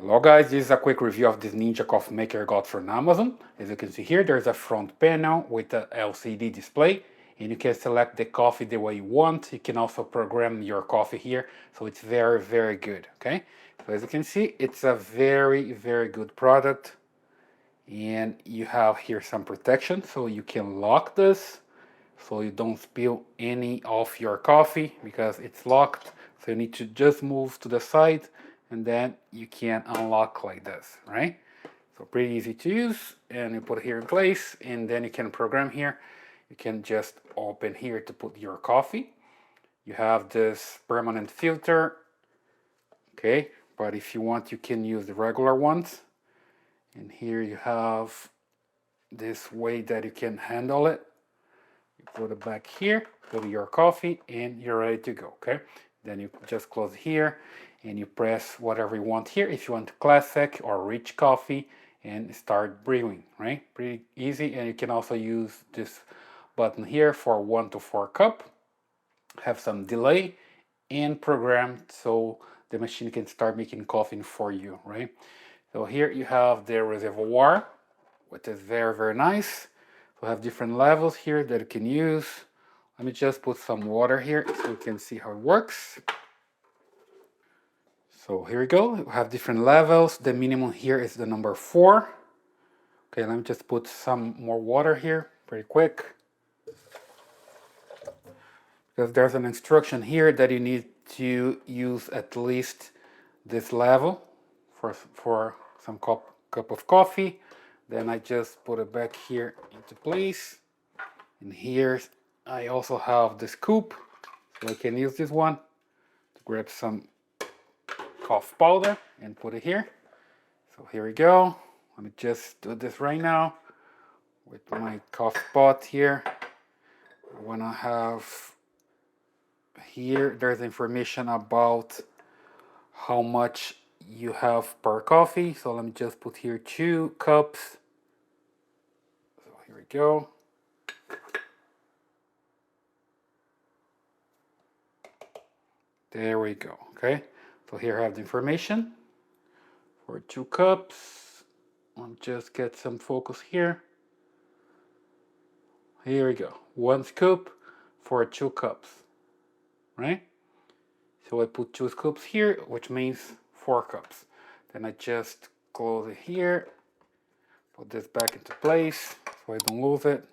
Hello guys, this is a quick review of this Ninja coffee maker I got from Amazon. As you can see here, there's a front panel with a LCD display and you can select the coffee the way you want. You can also program your coffee here, so it's very good, okay? So as you can see, it's a very good product, and you have here some protection so you can lock this so you don't spill any of your coffee because it's locked. So you need to just move to the side and then you can unlock like this, right? So pretty easy to use, and you put it here in place and then you can program here. You can just open here to put your coffee. You have this permanent filter, okay, but if you want you can use the regular ones. And here you have this way that you can handle it. You put it back here, put your coffee, and you're ready to go, okay? Then you just close here and you press whatever you want here. If you want classic or rich coffee, and start brewing, right? Pretty easy. And you can also use this button here for 1 to 4 cup. Have some delay and program so the machine can start making coffee for you, right? So here you have the reservoir, which is very nice. So have different levels here that you can use. Let me just put some water here so you can see how it works. So here we go. We have different levels. The minimum here is the number 4. Okay, let me just put some more water here pretty quick, because there's an instruction here that you need to use at least this level for some cup of coffee. Then I just put it back here into place, and here I also have the scoop, so I can use this one to grab some coffee powder and put it here. So here we go. Let me just do this right now with my coffee pot here. I want to have here, there's information about how much you have per coffee. So let me just put here 2 cups. So here we go. There we go. Okay, so here I have the information for 2 cups. Let me just get some focus here. Here we go. 1 scoop for 2 cups, right? So I put 2 scoops here, which means 4 cups. Then I just close it here, put this back into place so I don't lose it,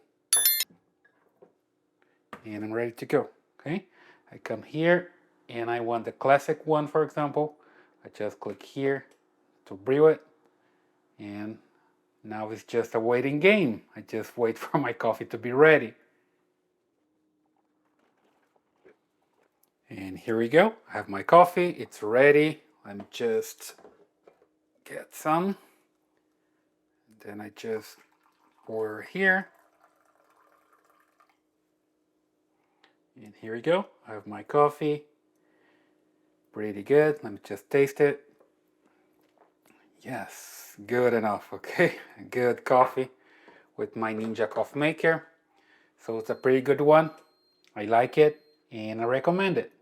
and I'm ready to go. Okay, I come here and I want the classic one, for example. I just click here to brew it, and now it's just a waiting game. I just wait for my coffee to be ready. And here we go. I have my coffee. It's ready. Let me just get some. Then I just pour here. And here we go. I have my coffee. Pretty good. Let me just taste it. Yes, good enough. Okay, good coffee with my Ninja coffee maker. So it's a pretty good one. I like it and I recommend it.